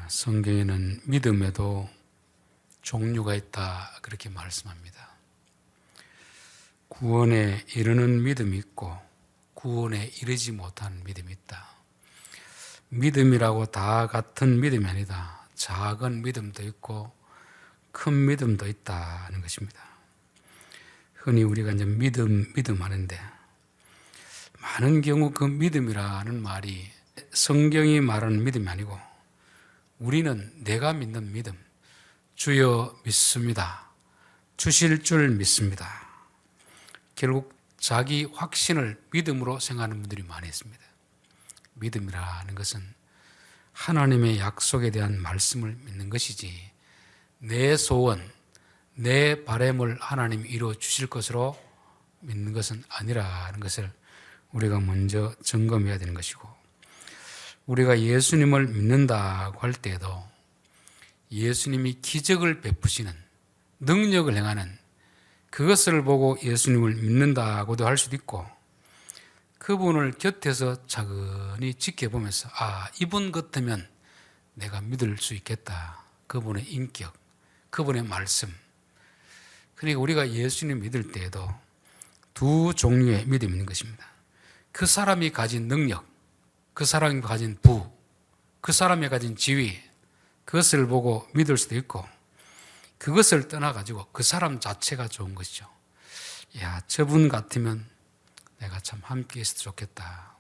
성경에는 믿음에도 종류가 있다 그렇게 말씀합니다. 구원에 이르는 믿음이 있고 구원에 이르지 못하는 믿음이 있다. 믿음이라고 다 같은 믿음이 아니다. 작은 믿음도 있고 큰 믿음도 있다는 것입니다. 흔히 우리가 이제 믿음 하는데 많은 경우 그 믿음이라는 말이 성경이 말하는 믿음이 아니고 우리는 내가 믿는 믿음, 주여 믿습니다. 주실 줄 믿습니다. 결국 자기 확신을 믿음으로 생각하는 분들이 많이 있습니다. 믿음이라는 것은 하나님의 약속에 대한 말씀을 믿는 것이지 내 소원, 내 바람을 하나님이 이루어 주실 것으로 믿는 것은 아니라는 것을 우리가 먼저 점검해야 되는 것이고, 우리가 예수님을 믿는다고 할 때에도 예수님이 기적을 베푸시는 능력을 행하는 그것을 보고 예수님을 믿는다고도 할 수도 있고, 그분을 곁에서 차근히 지켜보면서 이분 같으면 내가 믿을 수 있겠다. 그분의 인격, 그분의 말씀. 그러니까 우리가 예수님 믿을 때에도 두 종류의 믿음이 있는 것입니다. 그 사람이 가진 능력, 그 사람이 가진 부, 그 사람이 가진 지위, 그것을 보고 믿을 수도 있고, 그것을 떠나가지고 그 사람 자체가 좋은 것이죠. 저분 같으면 내가 참 함께 있어도 좋겠다.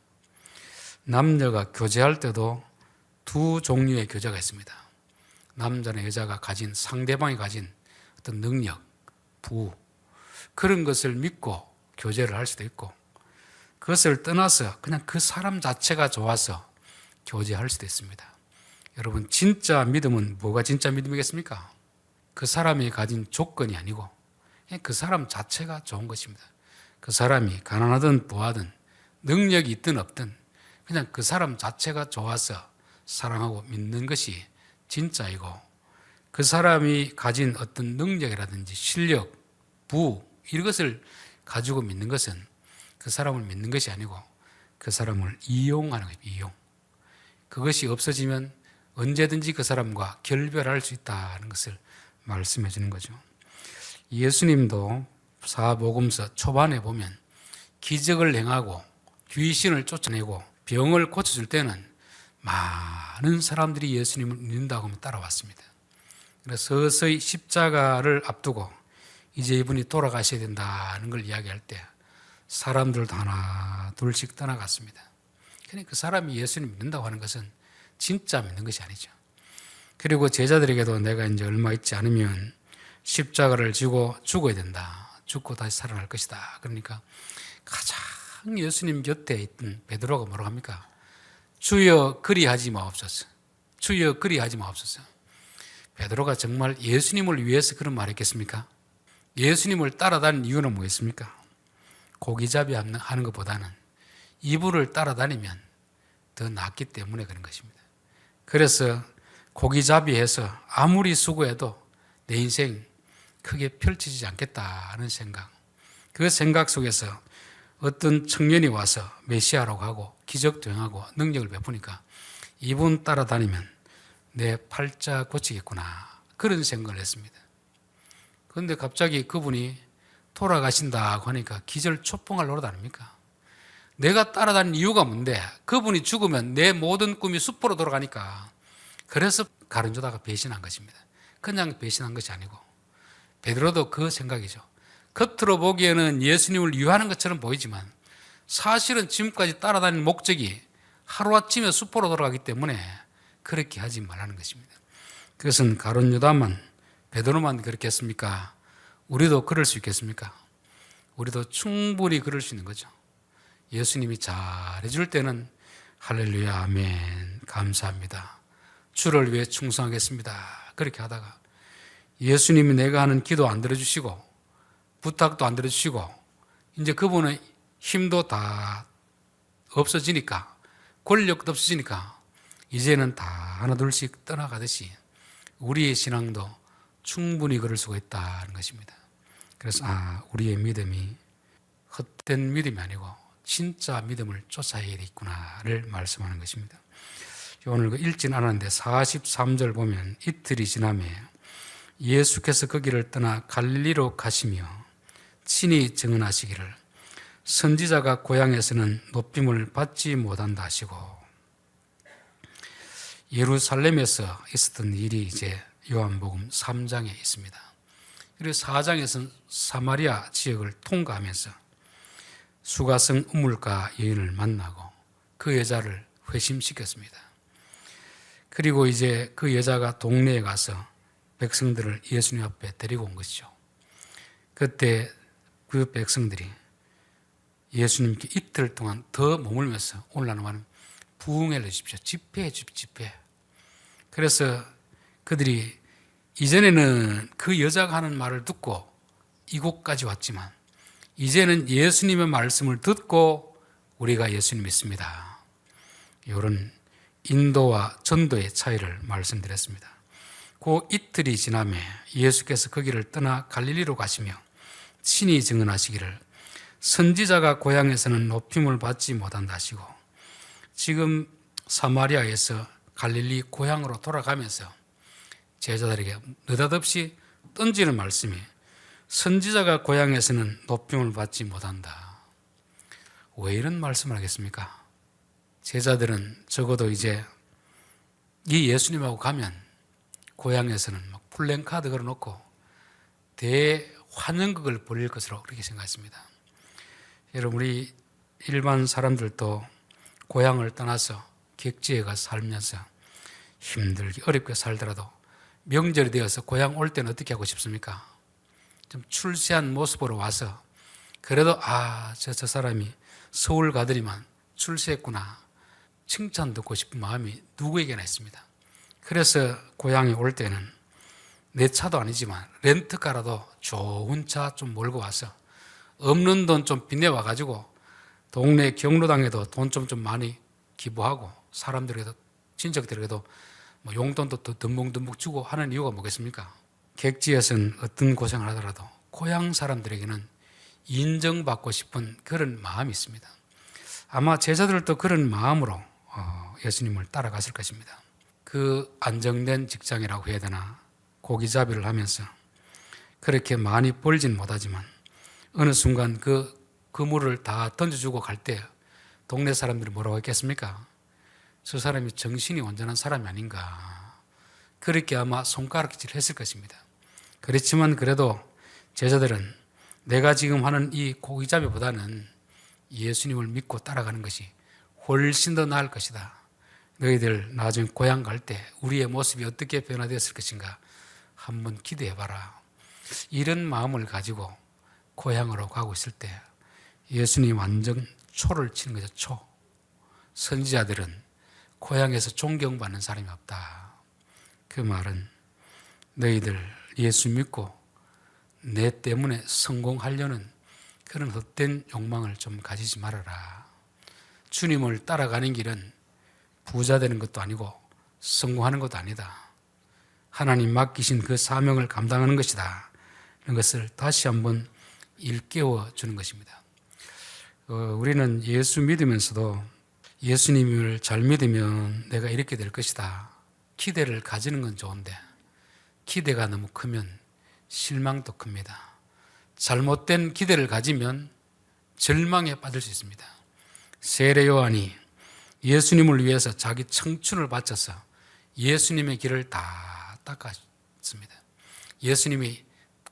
남녀가 교제할 때도 두 종류의 교제가 있습니다. 남자나 여자가 가진, 상대방이 가진 어떤 능력, 부, 그런 것을 믿고 교제를 할 수도 있고, 그것을 떠나서 그냥 그 사람 자체가 좋아서 교제할 수도 있습니다. 여러분, 진짜 믿음은 뭐가 진짜 믿음이겠습니까? 그 사람이 가진 조건이 아니고 그 사람 자체가 좋은 것입니다. 그 사람이 가난하든 부하든 능력이 있든 없든 그냥 그 사람 자체가 좋아서 사랑하고 믿는 것이 진짜이고, 그 사람이 가진 어떤 능력이라든지 실력, 부, 이것을 가지고 믿는 것은 그 사람을 믿는 것이 아니고 그 사람을 이용하는 거예요. 이용. 그것이 없어지면 언제든지 그 사람과 결별할 수 있다는 것을 말씀해 주는 거죠. 예수님도 사복음서 초반에 보면 기적을 행하고 귀신을 쫓아내고 병을 고쳐줄 때는 많은 사람들이 예수님을 믿는다고 하면 따라왔습니다. 그래서 서서히 십자가를 앞두고 이제 이분이 돌아가셔야 된다는 걸 이야기할 때 사람들도 하나 둘씩 떠나갔습니다. 그러니까 그 사람이 예수님 믿는다고 하는 것은 진짜 믿는 것이 아니죠. 그리고 제자들에게도 내가 이제 얼마 있지 않으면 십자가를 지고 죽어야 된다. 죽고 다시 살아날 것이다. 그러니까 가장 예수님 곁에 있던 베드로가 뭐라고 합니까? 주여 그리하지 마옵소서. 주여 그리하지 마옵소서. 베드로가 정말 예수님을 위해서 그런 말 했겠습니까? 예수님을 따라다니는 이유는 뭐겠습니까? 고기잡이 하는 것보다는 이분을 따라다니면 더 낫기 때문에 그런 것입니다. 그래서 고기잡이해서 아무리 수고해도 내 인생 크게 펼쳐지지 않겠다는 생각, 그 생각 속에서 어떤 청년이 와서 메시아라고 하고 기적도 행하고 능력을 베푸니까 이분 따라다니면 내 팔자 고치겠구나, 그런 생각을 했습니다. 그런데 갑자기 그분이 돌아가신다고 하니까 기절초풍할 노릇 아닙니까? 내가 따라다니는 이유가 뭔데? 그분이 죽으면 내 모든 꿈이 숲으로 돌아가니까. 그래서 가룟유다가 배신한 것입니다. 그냥 배신한 것이 아니고 베드로도 그 생각이죠. 겉으로 보기에는 예수님을 위하는 것처럼 보이지만 사실은 지금까지 따라다니는 목적이 하루아침에 숲으로 돌아가기 때문에 그렇게 하지 말라는 것입니다. 그것은 가룟유다만, 베드로만 그렇게 했습니까? 우리도 그럴 수 있겠습니까? 우리도 충분히 그럴 수 있는 거죠. 예수님이 잘해줄 때는 할렐루야, 아멘, 감사합니다, 주를 위해 충성하겠습니다, 그렇게 하다가 예수님이 내가 하는 기도 안 들어주시고 부탁도 안 들어주시고 이제 그분의 힘도 다 없어지니까, 권력도 없어지니까 이제는 다 하나둘씩 떠나가듯이 우리의 신앙도 충분히 그럴 수가 있다는 것입니다. 그래서 우리의 믿음이 헛된 믿음이 아니고 진짜 믿음을 쫓아야 되겠구나를 말씀하는 것입니다. 오늘 읽지는 않았는데 43절 보면 이틀이 지나매 예수께서 거기를 떠나 갈릴리로 가시며 친히 증언하시기를 선지자가 고향에서는 높임을 받지 못한다 하시고, 예루살렘에서 있었던 일이 이제 요한복음 3장에 있습니다. 그리고 4장에서는 사마리아 지역을 통과하면서 수가성 우물가 여인을 만나고 그 여자를 회심시켰습니다. 그리고 이제 그 여자가 동네에 가서 백성들을 예수님 앞에 데리고 온 것이죠. 그때 그 백성들이 예수님께 이틀 동안 더 머물면서 오늘 나는 말은 부흥해 주십시오. 집회해 주십시오. 집회. 그래서 그들이 이전에는 그 여자가 하는 말을 듣고 이곳까지 왔지만 이제는 예수님의 말씀을 듣고 우리가 예수님 믿습니다. 이런 인도와 전도의 차이를 말씀드렸습니다. 그 이틀이 지나매 예수께서 거기를 떠나 갈릴리로 가시며 친히 증언하시기를 선지자가 고향에서는 높임을 받지 못한다 하시고, 지금 사마리아에서 갈릴리 고향으로 돌아가면서 제자들에게 느닷없이 던지는 말씀이 선지자가 고향에서는 높임을 받지 못한다. 왜 이런 말씀을 하겠습니까? 제자들은 적어도 이제 이 예수님하고 가면 고향에서는 막 플랜카드 걸어놓고 대환영극을 벌일 것으로 그렇게 생각했습니다. 여러분, 우리 일반 사람들도 고향을 떠나서 객지에 가서 살면서 힘들게 어렵게 살더라도 명절이 되어서 고향 올 때는 어떻게 하고 싶습니까? 좀 출세한 모습으로 와서 그래도 저 사람이 서울 가더니만 출세했구나 칭찬 듣고 싶은 마음이 누구에게나 있습니다. 그래서 고향에 올 때는 내 차도 아니지만 렌트카라도 좋은 차 좀 몰고 와서 없는 돈 좀 빚내와가지고 동네 경로당에도 돈 좀 많이 기부하고 사람들에게도 친척들에게도 뭐 용돈도 듬뿍듬뿍 주고 하는 이유가 뭐겠습니까? 객지에서는 어떤 고생을 하더라도 고향 사람들에게는 인정받고 싶은 그런 마음이 있습니다. 아마 제자들도 그런 마음으로 예수님을 따라갔을 것입니다. 그 안정된 직장이라고 해야 되나, 고기잡이를 하면서 그렇게 많이 벌진 못하지만 어느 순간 그 그물을 다 던져주고 갈 때 동네 사람들이 뭐라고 했겠습니까? 저 사람이 정신이 온전한 사람이 아닌가, 그렇게 아마 손가락질 했을 것입니다. 그렇지만 그래도 제자들은 내가 지금 하는 이 고기잡이보다는 예수님을 믿고 따라가는 것이 훨씬 더 나을 것이다. 너희들 나중에 고향 갈 때 우리의 모습이 어떻게 변화되었을 것인가 한번 기대해봐라. 이런 마음을 가지고 고향으로 가고 있을 때 예수님이 완전 초를 치는 거죠. 초. 선지자들은 고향에서 존경받는 사람이 없다. 그 말은 너희들 예수 믿고 내 때문에 성공하려는 그런 헛된 욕망을 좀 가지지 말아라. 주님을 따라가는 길은 부자 되는 것도 아니고 성공하는 것도 아니다. 하나님 맡기신 그 사명을 감당하는 것이다. 이런 것을 다시 한번 일깨워 주는 것입니다. 우리는 예수 믿으면서도 예수님을 잘 믿으면 내가 이렇게 될 것이다. 기대를 가지는 건 좋은데 기대가 너무 크면 실망도 큽니다. 잘못된 기대를 가지면 절망에 빠질 수 있습니다. 세례 요한이 예수님을 위해서 자기 청춘을 바쳐서 예수님의 길을 다 닦았습니다. 예수님이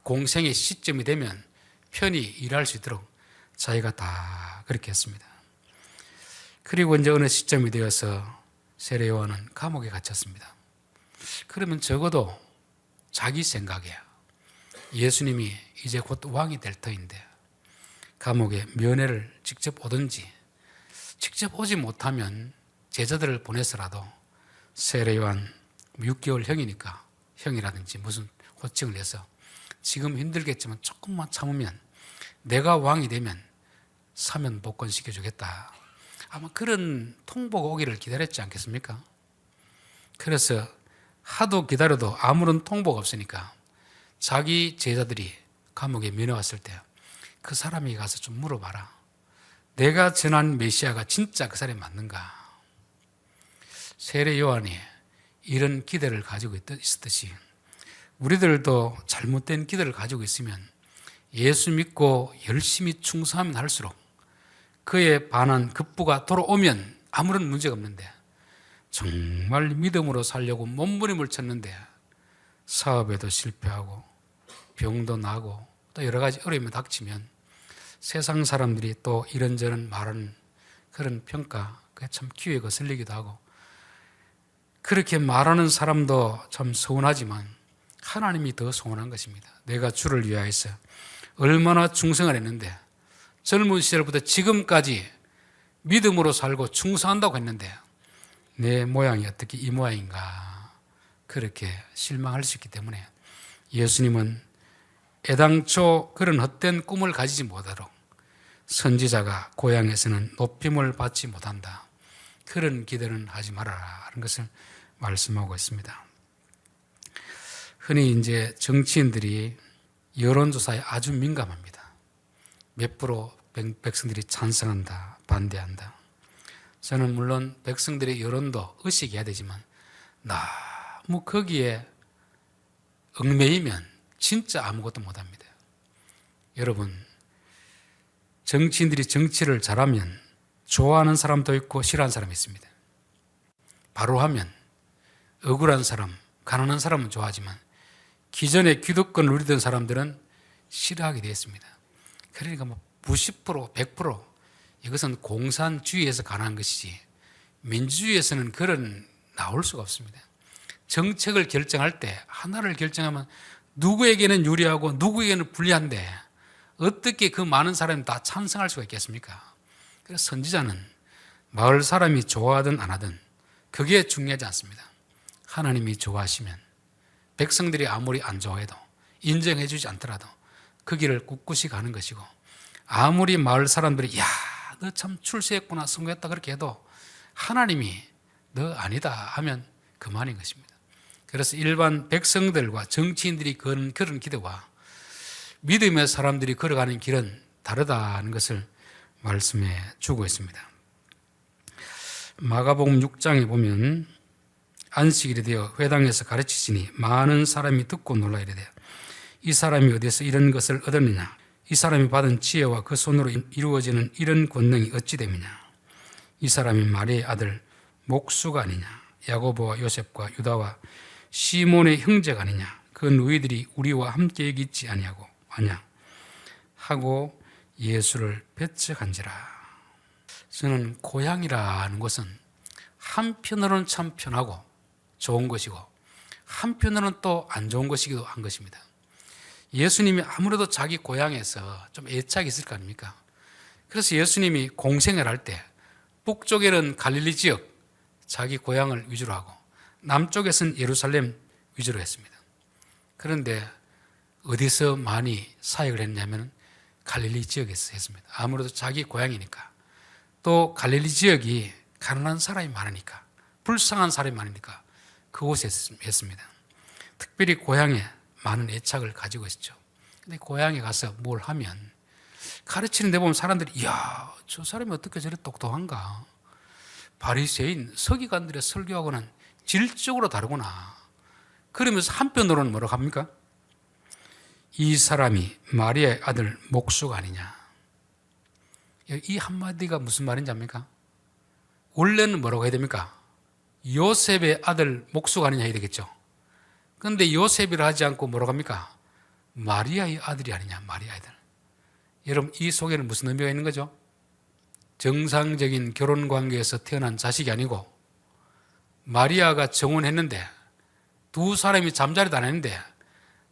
공생의 시점이 되면 편히 일할 수 있도록 자기가 다 그렇게 했습니다. 그리고 이제 어느 시점이 되어서 세례 요한은 감옥에 갇혔습니다. 그러면 적어도 자기 생각에 예수님이 이제 곧 왕이 될 터인데 감옥에 면회를 직접 오든지 직접 오지 못하면 제자들을 보내서라도 세례 요한 6개월 형이니까 형이라든지 무슨 호칭을 내서 지금 힘들겠지만 조금만 참으면 내가 왕이 되면 사면 복권 시켜주겠다. 아마 그런 통보가 오기를 기다렸지 않겠습니까? 그래서 하도 기다려도 아무런 통보가 없으니까 자기 제자들이 감옥에 면회 왔을 때 그 사람에게 가서 좀 물어봐라. 내가 전한 메시아가 진짜 그 사람이 맞는가? 세례 요한이 이런 기대를 가지고 있었듯이 우리들도 잘못된 기대를 가지고 있으면 예수 믿고 열심히 충성하면 할수록 그에 반한 급부가 돌아오면 아무런 문제가 없는데 정말 믿음으로 살려고 몸부림을 쳤는데 사업에도 실패하고 병도 나고 또 여러 가지 어려움이 닥치면 세상 사람들이 또 이런저런 말하는 그런 평가, 그게 참 귀에 거슬리기도 하고 그렇게 말하는 사람도 참 서운하지만 하나님이 더 서운한 것입니다. 내가 주를 위하여서 얼마나 충성을 했는데 젊은 시절부터 지금까지 믿음으로 살고 충성한다고 했는데 내 모양이 어떻게 이 모양인가 그렇게 실망할 수 있기 때문에 예수님은 애당초 그런 헛된 꿈을 가지지 못하도록 선지자가 고향에서는 높임을 받지 못한다. 그런 기대는 하지 말아라 하는 것을 말씀하고 있습니다. 흔히 이제 정치인들이 여론조사에 아주 민감합니다. 몇 프로 백성들이 찬성한다, 반대한다. 저는 물론 백성들의 여론도 의식해야 되지만 너무 거기에 얽매이면 진짜 아무것도 못합니다. 여러분, 정치인들이 정치를 잘하면 좋아하는 사람도 있고 싫어하는 사람이 있습니다. 바로 하면 억울한 사람, 가난한 사람은 좋아하지만 기존에 기득권을 누리던 사람들은 싫어하게 되어 있습니다. 그러니까 90%, 100% 이것은 공산주의에서 가능한 것이지 민주주의에서는 그런 나올 수가 없습니다. 정책을 결정할 때 하나를 결정하면 누구에게는 유리하고 누구에게는 불리한데 어떻게 그 많은 사람이 다 찬성할 수가 있겠습니까? 그래서 선지자는 마을 사람이 좋아하든 안 하든 그게 중요하지 않습니다. 하나님이 좋아하시면 백성들이 아무리 안 좋아해도 인정해 주지 않더라도 그 길을 꿋꿋이 가는 것이고 아무리 마을 사람들이 야, 너 참 출세했구나, 성공했다 그렇게 해도 하나님이 너 아니다 하면 그만인 것입니다. 그래서 일반 백성들과 정치인들이 그런 기대와 믿음의 사람들이 걸어가는 길은 다르다는 것을 말씀해 주고 있습니다. 마가복음 6장에 보면 안식일이 되어 회당에서 가르치시니 많은 사람이 듣고 놀라 이르되 이 사람이 어디서 이런 것을 얻었느냐? 이 사람이 받은 지혜와 그 손으로 이루어지는 이런 권능이 어찌 됨이냐? 이 사람이 마리의 아들 목수가 아니냐? 야고보와 요셉과 유다와 시몬의 형제가 아니냐? 그 누이들이 우리와 함께 여기 있지 아니하고 아냐? 하고 예수를 배척한지라. 저는 고향이라는 것은 한편으로는 참 편하고 좋은 것이고 한편으로는 또 안 좋은 것이기도 한 것입니다. 예수님이 아무래도 자기 고향에서 좀 애착이 있을 거 아닙니까? 그래서 예수님이 공생을 할 때 북쪽에는 갈릴리 지역 자기 고향을 위주로 하고 남쪽에서는 예루살렘 위주로 했습니다. 그런데 어디서 많이 사역을 했냐면 갈릴리 지역에서 했습니다. 아무래도 자기 고향이니까 또 갈릴리 지역이 가난한 사람이 많으니까 불쌍한 사람이 많으니까 그곳에 했습니다. 특별히 고향에 많은 애착을 가지고 있었죠. 근데 고향에 가서 뭘 하면 가르치는 데 보면 사람들이 이야, 저 사람이 어떻게 저렇게 똑똑한가? 바리새인 서기관들의 설교하고는 질적으로 다르구나. 그러면서 한편으로는 뭐라고 합니까? 이 사람이 마리아의 아들 목수가 아니냐. 이 한마디가 무슨 말인지 압니까? 원래는 뭐라고 해야 됩니까? 요셉의 아들 목수가 아니냐 해야 되겠죠. 그런데 요셉이라 하지 않고 뭐라고 합니까? 마리아의 아들이 아니냐, 마리아의 아들. 여러분, 이 속에는 무슨 의미가 있는 거죠? 정상적인 결혼 관계에서 태어난 자식이 아니고 마리아가 정혼했는데 두 사람이 잠자리도 안 했는데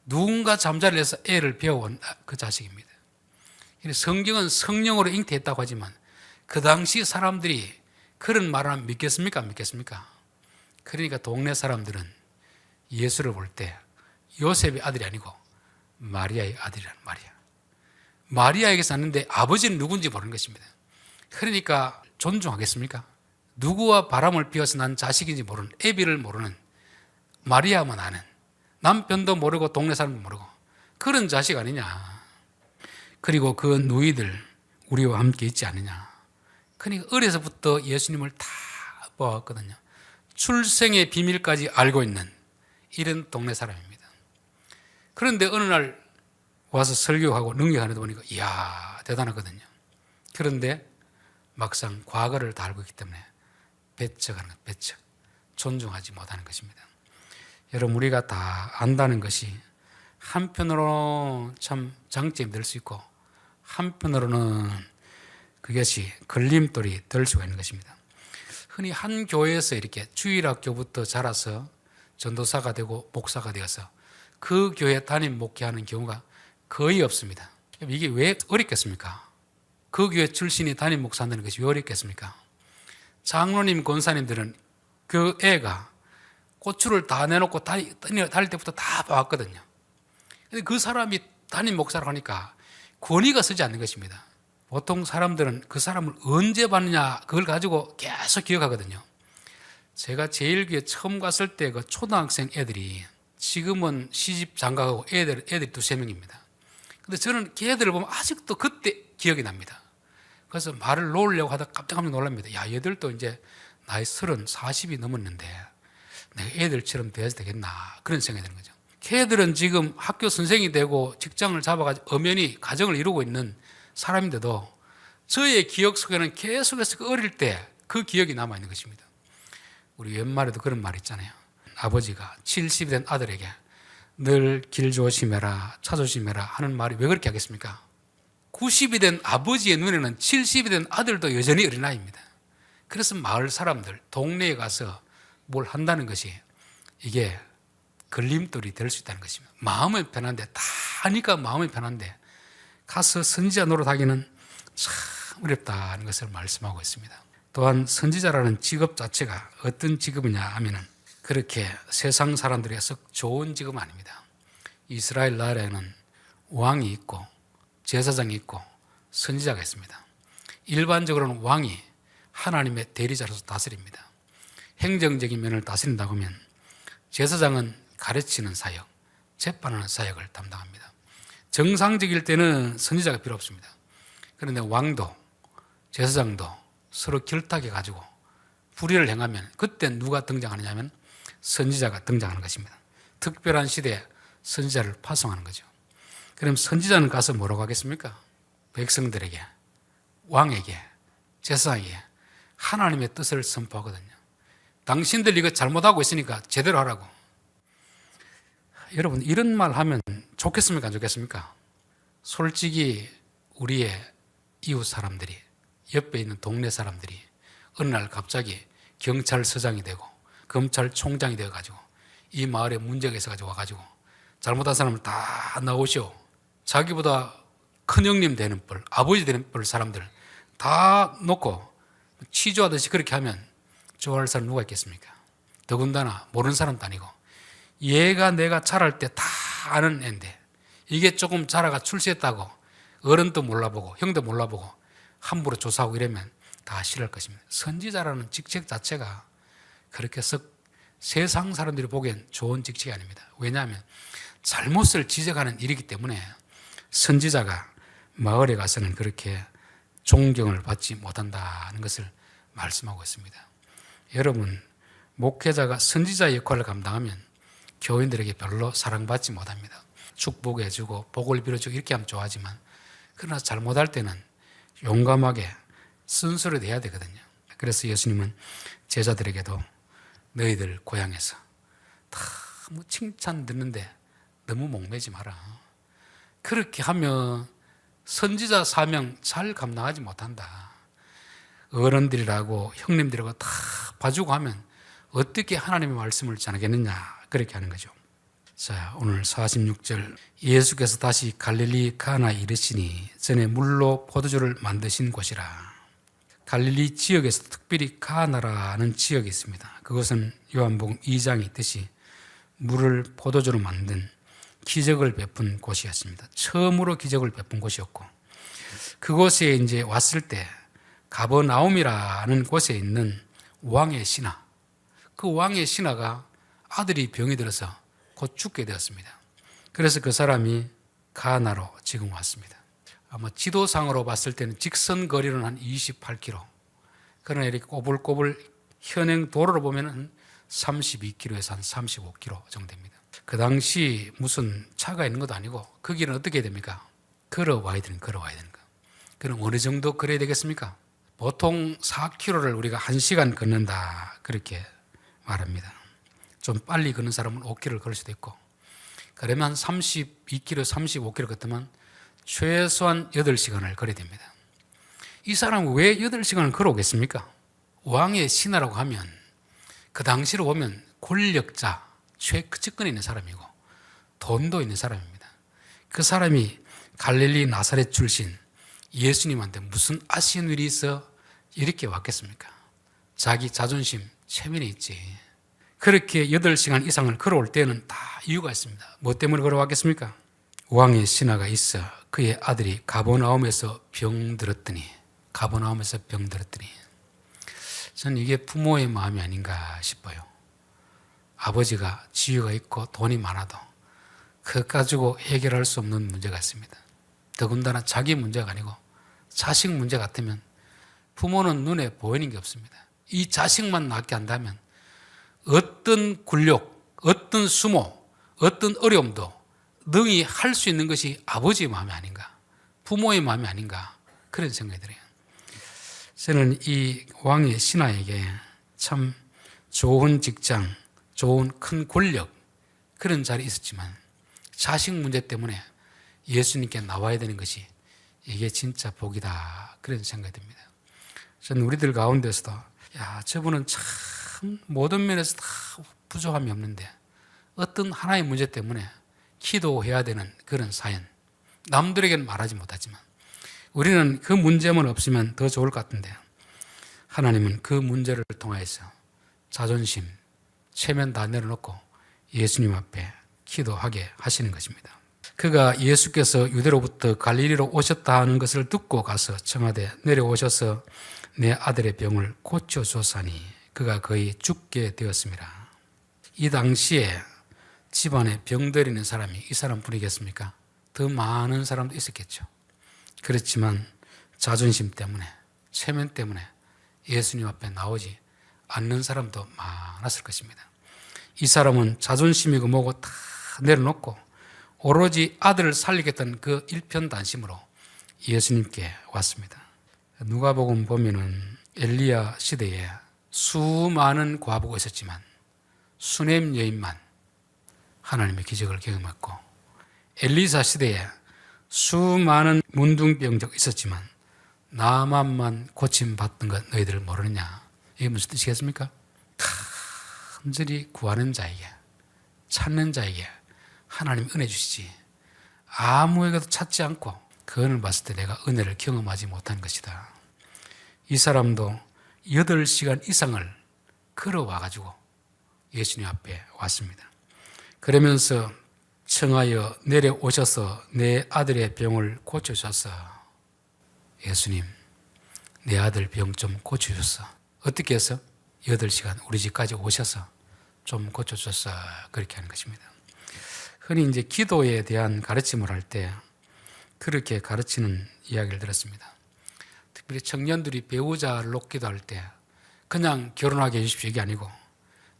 누군가 잠자리를 해서 애를 배워온 그 자식입니다. 성경은 성령으로 잉태했다고 하지만 그 당시 사람들이 그런 말을 하면 믿겠습니까? 안 믿겠습니까? 그러니까 동네 사람들은 예수를 볼 때 요셉의 아들이 아니고 마리아의 아들이라는 말이야. 마리아에게서 났는데 아버지는 누군지 모르는 것입니다. 그러니까 존중하겠습니까? 누구와 바람을 피워서 난 자식인지 모르는, 애비를 모르는, 마리아만 아는, 남편도 모르고 동네 사람도 모르고 그런 자식 아니냐. 그리고 그 누이들 우리와 함께 있지 않느냐. 그러니까 어려서부터 예수님을 다 보았거든요. 출생의 비밀까지 알고 있는 이런 동네 사람입니다. 그런데 어느 날 와서 설교하고 능력하는 데 보니까 이야 대단하거든요. 그런데 막상 과거를 다 알고 있기 때문에 배척하는 것, 배척, 존중하지 못하는 것입니다. 여러분 우리가 다 안다는 것이 한편으로는 참 장점이 될 수 있고 한편으로는 그것이 걸림돌이 될 수가 있는 것입니다. 흔히 한 교회에서 이렇게 주일학교부터 자라서 전도사가 되고 목사가 되어서 그 교회 담임 목회하는 경우가 거의 없습니다. 이게 왜 어렵겠습니까? 그 교회 출신이 담임 목사한다는 것이 왜 어렵겠습니까? 장로님, 권사님들은 그 애가 고추를 다 내놓고 다닐 때부터 다 봐왔거든요. 근데 그 사람이 담임 목사라고 하니까 권위가 서지 않는 것입니다. 보통 사람들은 그 사람을 언제 봤느냐 그걸 가지고 계속 기억하거든요. 제가 제일교회 처음 갔을 때 그 초등학생 애들이 지금은 시집 장가가고 애들이 두세 명입니다. 근데 저는 걔들을 보면 아직도 그때 기억이 납니다. 그래서 말을 놓으려고 하다 깜짝 놀랍니다. 야, 얘들도 이제 나이 30, 40이 넘었는데 내가 애들처럼 돼야 되겠나 그런 생각이 드는 거죠. 걔들은 지금 학교 선생이 되고 직장을 잡아가지고 엄연히 가정을 이루고 있는 사람인데도 저의 기억 속에는 계속해서 그 어릴 때 그 기억이 남아있는 것입니다. 우리 옛말에도 그런 말 있잖아요. 아버지가 70이 된 아들에게 늘 길 조심해라, 차 조심해라 하는 말이 왜 그렇게 하겠습니까? 90이 된 아버지의 눈에는 70이 된 아들도 여전히 어린아이입니다. 그래서 마을 사람들, 동네에 가서 뭘 한다는 것이 이게 걸림돌이 될 수 있다는 것입니다. 마음은 편한데, 다 하니까 마음이 편한데 가서 선지자 노릇하기는 참 어렵다는 것을 말씀하고 있습니다. 또한 선지자라는 직업 자체가 어떤 직업이냐 하면은 그렇게 세상 사람들이 썩 좋은 직업은 아닙니다. 이스라엘 나라에는 왕이 있고 제사장이 있고 선지자가 있습니다. 일반적으로는 왕이 하나님의 대리자로서 다스립니다. 행정적인 면을 다스린다고 하면 제사장은 가르치는 사역, 재판하는 사역을 담당합니다. 정상적일 때는 선지자가 필요 없습니다. 그런데 왕도 제사장도 서로 결탁해 가지고 불의를 행하면 그때 누가 등장하느냐 하면 선지자가 등장하는 것입니다. 특별한 시대에 선지자를 파송하는 거죠. 그럼 선지자는 가서 뭐라고 하겠습니까? 백성들에게, 왕에게, 제사장에게 하나님의 뜻을 선포하거든요. 당신들 이거 잘못하고 있으니까 제대로 하라고. 여러분 이런 말 하면 좋겠습니까? 안 좋겠습니까? 솔직히 우리의 이웃 사람들이, 옆에 있는 동네 사람들이 어느 날 갑자기 경찰서장이 되고 검찰총장이 되어가지고 이 마을에 문제가 있어가지고 와가지고 잘못한 사람을 다 나오시오. 자기보다 큰 형님 되는 뻘, 아버지 되는 뻘 사람들 다 놓고 취조하듯이 그렇게 하면 좋아할 사람 누가 있겠습니까? 더군다나 모르는 사람도 아니고 얘가 내가 자랄 때 다 아는 애인데 이게 조금 자라가 출세했다고 어른도 몰라보고 형도 몰라보고 함부로 조사하고 이러면 다 싫어할 것입니다. 선지자라는 직책 자체가 그렇게 썩 세상 사람들이 보기엔 좋은 직책이 아닙니다. 왜냐하면 잘못을 지적하는 일이기 때문에 선지자가 마을에 가서는 그렇게 존경을 받지 못한다는 것을 말씀하고 있습니다. 여러분, 목회자가 선지자 역할을 감당하면 교인들에게 별로 사랑받지 못합니다. 축복해주고 복을 빌어주고 이렇게 하면 좋아하지만 그러나 잘못할 때는 용감하게 순수로 해야 되거든요. 그래서 예수님은 제자들에게도 너희들 고향에서 너무 칭찬 듣는데 너무 목매지 마라. 그렇게 하면 선지자 사명 잘 감당하지 못한다. 어른들이라고 형님들이라고 다 봐주고 하면 어떻게 하나님의 말씀을 전하겠느냐 그렇게 하는 거죠. 자, 오늘 46절 예수께서 다시 갈릴리 가나에 이르시니 전에 물로 포도주를 만드신 곳이라. 갈릴리 지역에서 특별히 가나라는 지역이 있습니다. 그것은 요한복음 2장에 있듯이 물을 포도주로 만든 기적을 베푼 곳이었습니다. 처음으로 기적을 베푼 곳이었고 그곳에 이제 왔을 때 가버나움이라는 곳에 있는 왕의 신하, 그 왕의 신하가 아들이 병이 들어서 곧 죽게 되었습니다. 그래서 그 사람이 가나로 지금 왔습니다. 아마 지도상으로 봤을 때는 직선 거리는 한 28km. 그러나 이렇게 꼬불꼬불 현행 도로로 보면 32km에서 한 35km 정도 됩니다. 그 당시 무슨 차가 있는 것도 아니고 그 길은 어떻게 해야 됩니까? 걸어와야 되는 거예요. 그럼 어느 정도 걸어야 되겠습니까? 보통 4km를 우리가 1시간 걷는다 그렇게 말합니다. 좀 빨리 걷는 사람은 5km를 걸을 수도 있고, 그러면 32km, 35km 걷으면 최소한 8시간을 걸어야 됩니다. 이 사람은 왜 8시간을 걸어오겠습니까? 왕의 신하라고 하면 그 당시로 보면 권력자, 최측근에 있는 사람이고 돈도 있는 사람입니다. 그 사람이 갈릴리 나사렛 출신 예수님한테 무슨 아쉬운 일이 있어 이렇게 왔겠습니까? 자기 자존심 체면이 있지. 그렇게 8시간 이상을 걸어올 때는 다 이유가 있습니다. 뭐 때문에 걸어왔겠습니까? 왕의 신하가 있어 그의 아들이 가버나움에서 병들었더니 저는 이게 부모의 마음이 아닌가 싶어요. 아버지가 지위가 있고 돈이 많아도 그것 가지고 해결할 수 없는 문제가 있습니다. 더군다나 자기 문제가 아니고 자식 문제 같으면 부모는 눈에 보이는 게 없습니다. 이 자식만 낫게 한다면 어떤 굴욕, 어떤 수모, 어떤 어려움도 능히 할 수 있는 것이 아버지의 마음이 아닌가, 부모의 마음이 아닌가, 그런 생각이 들어요. 저는 이 왕의 신하에게 참 좋은 직장, 좋은 큰 권력, 그런 자리에 있었지만 자식 문제 때문에 예수님께 나와야 되는 것이 이게 진짜 복이다, 그런 생각이 듭니다. 저는 우리들 가운데서도 저분은 참 모든 면에서 다 부족함이 없는데 어떤 하나의 문제 때문에 기도해야 되는 그런 사연, 남들에게는 말하지 못하지만 우리는 그 문제만 없으면 더 좋을 것 같은데 하나님은 그 문제를 통해서 자존심, 체면 다 내려놓고 예수님 앞에 기도하게 하시는 것입니다. 그가 예수께서 유대로부터 갈릴리로 오셨다 하는 것을 듣고 가서 청하되 내려오셔서 내 아들의 병을 고쳐주었사니 그가 거의 죽게 되었습니다. 이 당시에 집안에 병들이는 사람이 이 사람뿐이겠습니까? 더 많은 사람도 있었겠죠. 그렇지만 자존심 때문에, 체면 때문에 예수님 앞에 나오지 않는 사람도 많았을 것입니다. 이 사람은 자존심이고 뭐고 다 내려놓고 오로지 아들을 살리겠다는 그 일편단심으로 예수님께 왔습니다. 누가복음 보면은 엘리야 시대에 수많은 과부가 있었지만 수넴 여인만 하나님의 기적을 경험했고, 엘리사 시대에 수많은 문둥병자가 있었지만 나만만 고침받던 것 너희들 모르느냐? 이게 무슨 뜻이겠습니까? 간절히 구하는 자에게, 찾는 자에게 하나님 은혜 주시지 아무에게도 찾지 않고 그 은혜를 봤을 때 내가 은혜를 경험하지 못한 것이다. 이 사람도 8시간 이상을 걸어와가지고 예수님 앞에 왔습니다. 그러면서 청하여 내려오셔서 내 아들의 병을 고쳐주소서. 예수님, 내 아들 병 좀 고쳐주소서. 어떻게 해서? 8시간 우리 집까지 오셔서 좀 고쳐주소서. 그렇게 하는 것입니다. 흔히 이제 기도에 대한 가르침을 할 때 그렇게 가르치는 이야기를 들었습니다. 특별히 청년들이 배우자를 놓기도 할 때 그냥 결혼하게 해주십시오 이게 아니고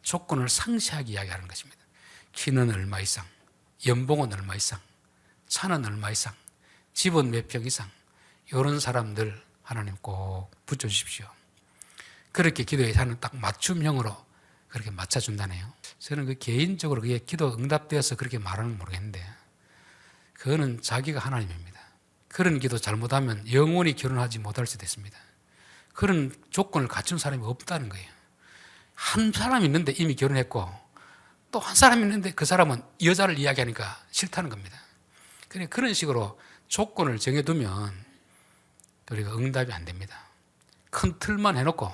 조건을 상세하게 이야기하는 것입니다. 키는 얼마 이상, 연봉은 얼마 이상, 차는 얼마 이상, 집은 몇 평 이상, 이런 사람들 하나님 꼭 붙여주십시오. 그렇게 기도에 하는 딱 맞춤형으로 그렇게 맞춰준다네요. 저는 그 개인적으로 그게 기도 응답되어서 그렇게 말하는 모르겠는데 그거는 자기가 하나님입니다. 그런 기도 잘못하면 영원히 결혼하지 못할 수도 있습니다. 그런 조건을 갖춘 사람이 없다는 거예요. 한 사람이 있는데 이미 결혼했고 또 한 사람이 있는데 그 사람은 여자를 이야기하니까 싫다는 겁니다. 그러니까 그런 식으로 조건을 정해두면 우리가 응답이 안 됩니다. 큰 틀만 해놓고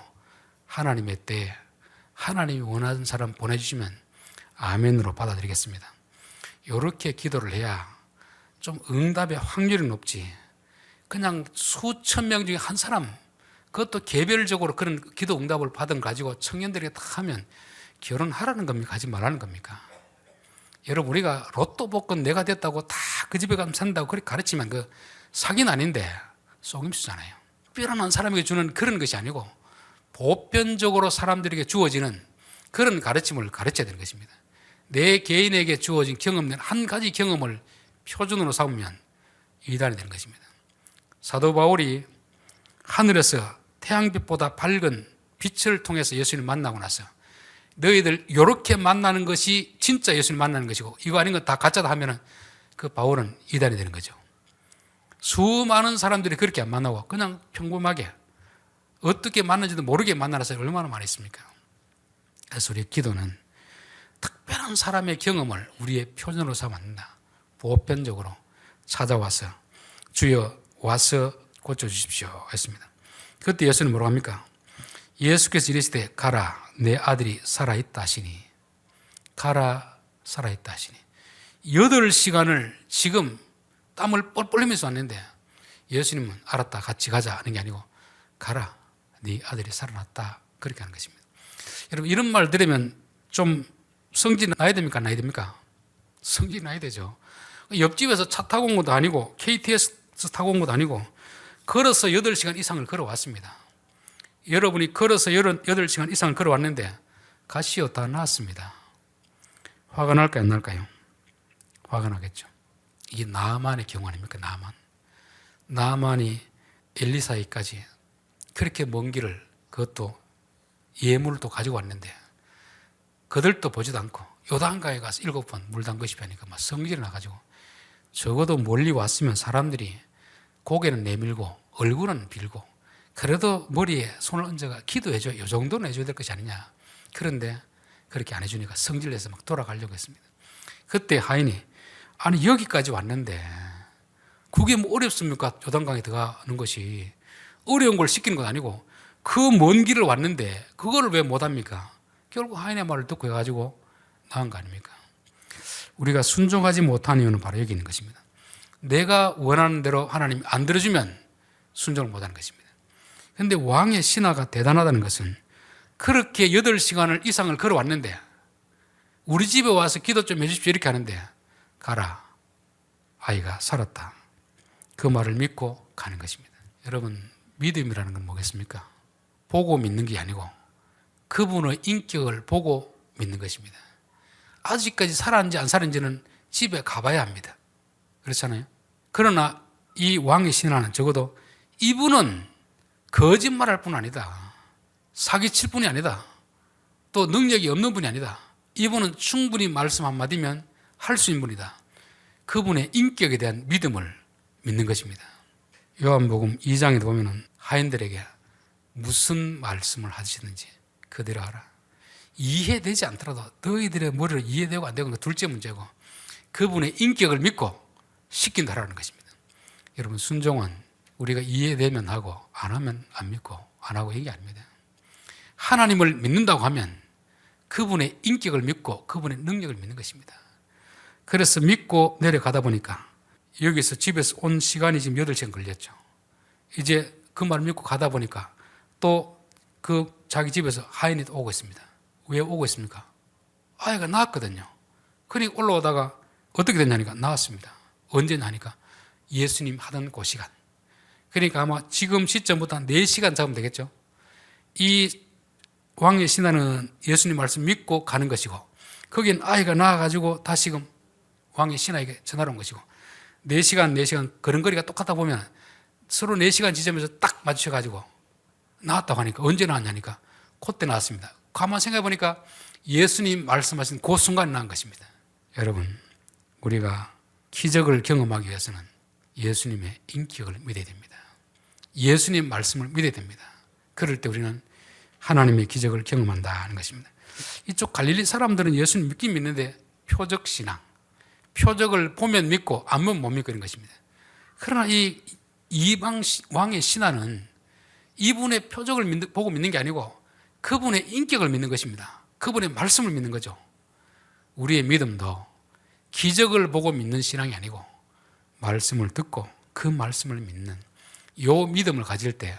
하나님의 때에 하나님이 원하는 사람 보내주시면 아멘으로 받아들이겠습니다. 이렇게 기도를 해야 좀 응답의 확률이 높지, 그냥 수천 명 중에 한 사람, 그것도 개별적으로 그런 기도 응답을 받은 가지고 청년들에게 다 하면 결혼하라는 겁니까? 하지 말라는 겁니까? 여러분, 우리가 로또 복권 내가 됐다고 다 그 집에 가면 산다고 그렇게 가르치면 그 사기는 아닌데 속임수잖아요. 특별한 사람에게 주는 그런 것이 아니고 보편적으로 사람들에게 주어지는 그런 가르침을 가르쳐야 되는 것입니다. 내 개인에게 주어진 경험된 한 가지 경험을 표준으로 삼으면 이단이 되는 것입니다. 사도 바울이 하늘에서 태양빛보다 밝은 빛을 통해서 예수님을 만나고 나서 너희들 이렇게 만나는 것이 진짜 예수님 만나는 것이고 이거 아닌 건 다 가짜다 하면은 그 바울은 이단이 되는 거죠. 수많은 사람들이 그렇게 안 만나고 그냥 평범하게 어떻게 만나는지도 모르게 만나는 사람이 얼마나 많이 있습니까? 그래서 우리의 기도는 특별한 사람의 경험을 우리의 표준으로 삼았다. 보편적으로 찾아와서 주여 와서 고쳐주십시오 했습니다. 그때 예수는 뭐라고 합니까? 예수께서 이르시되 가라 내 아들이 살아있다 하시니 가라 살아있다 하시니 8시간을 지금 땀을 뻘뻘 흘리면서 왔는데 예수님은 알았다 같이 가자 하는 게 아니고 가라 네 아들이 살아났다 그렇게 하는 것입니다. 여러분 이런 말 들으면 좀 성질 나야 됩니까? 나야 됩니까? 성질 나야 되죠. 옆집에서 차 타고 온 것도 아니고 KTX 타고 온 것도 아니고 걸어서 8시간 이상을 걸어왔습니다. 여러분이 걸어서 8시간 이상을 걸어왔는데 가시오 다 나았습니다. 화가 날까요? 안 날까요? 화가 나겠죠. 이게 나만의 경우 아닙니까? 나만이 엘리사이까지 그렇게 먼 길을 그것도 예물을 또 가지고 왔는데 그들도 보지도 않고 요단강에 가서 7번 물 담그시피 하니까 막 성질이 나가지고 적어도 멀리 왔으면 사람들이 고개는 내밀고 얼굴은 빌고 그래도 머리에 손을 얹어가 기도해줘. 이 정도는 해줘야 될 것이 아니냐. 그런데 그렇게 안 해주니까 성질내서 막 돌아가려고 했습니다. 그때 하인이 아니 여기까지 왔는데 그게 뭐 어렵습니까? 요단강에 들어가는 것이 어려운 걸 시키는 건 아니고 그 먼 길을 왔는데 그거를 왜 못합니까? 결국 하인의 말을 듣고 해가지고 나은 거 아닙니까? 우리가 순종하지 못한 이유는 바로 여기 있는 것입니다. 내가 원하는 대로 하나님이 안 들어주면 순종을 못하는 것입니다. 그런데 왕의 신하가 대단하다는 것은 그렇게 8시간을 이상을 걸어왔는데 우리 집에 와서 기도 좀 해주십시오 이렇게 하는데 가라 아이가 살았다 그 말을 믿고 가는 것입니다. 여러분 믿음이라는 건 뭐겠습니까? 보고 믿는 게 아니고 그분의 인격을 보고 믿는 것입니다. 아직까지 살았는지 안 살았는지는 집에 가봐야 합니다. 그렇잖아요. 그러나 이 왕의 신하는 적어도 이분은 거짓말할 뿐 아니다. 사기칠 뿐이 아니다. 또 능력이 없는 분이 아니다. 이분은 충분히 말씀 한마디면 할 수 있는 분이다. 그분의 인격에 대한 믿음을 믿는 것입니다. 요한복음 2장에 보면 하인들에게 무슨 말씀을 하시는지 그대로 하라. 이해되지 않더라도 너희들의 머리로 이해되고 안 되고 둘째 문제고 그분의 인격을 믿고 시킨다라는 것입니다. 여러분 순종은 우리가 이해되면 하고 안 하면 안 믿고 안 하고 이게 아닙니다. 하나님을 믿는다고 하면 그분의 인격을 믿고 그분의 능력을 믿는 것입니다. 그래서 믿고 내려가다 보니까 여기서 집에서 온 시간이 지금 8시간 걸렸죠. 이제 그 말을 믿고 가다 보니까 또 그 자기 집에서 하인이 또 오고 있습니다. 왜 오고 있습니까? 아이가 나왔거든요. 그러니까 올라오다가 어떻게 됐냐니까 나왔습니다. 언제 나니까 예수님 하던 그 시간. 그러니까 아마 지금 시점부터 한 4시간 잡으면 되겠죠. 이 왕의 신하는 예수님 말씀 믿고 가는 것이고 거긴 아이가 나와가지고 다시금 왕의 신하에게 전화를 온 것이고 4시간 걸음걸이가 똑같다 보면 서로 4시간 지점에서 딱 맞추셔가지고 나왔다고 하니까 언제 나왔냐니까 그때 나왔습니다. 가만 생각해 보니까 예수님 말씀하신 그 순간에 나온 것입니다. 여러분 우리가 기적을 경험하기 위해서는 예수님의 인격을 믿어야 됩니다. 예수님 말씀을 믿어야 됩니다. 그럴 때 우리는 하나님의 기적을 경험한다는 것입니다. 이쪽 갈릴리 사람들은 예수님 믿긴 믿는데 표적신앙, 표적을 보면 믿고 안 보면 못 믿고 있는 것입니다. 그러나 이 이방 왕의 신하는 이분의 표적을 보고 믿는 게 아니고 그분의 인격을 믿는 것입니다. 그분의 말씀을 믿는 거죠. 우리의 믿음도 기적을 보고 믿는 신앙이 아니고 말씀을 듣고 그 말씀을 믿는 이 믿음을 가질 때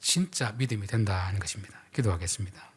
진짜 믿음이 된다는 것입니다. 기도하겠습니다.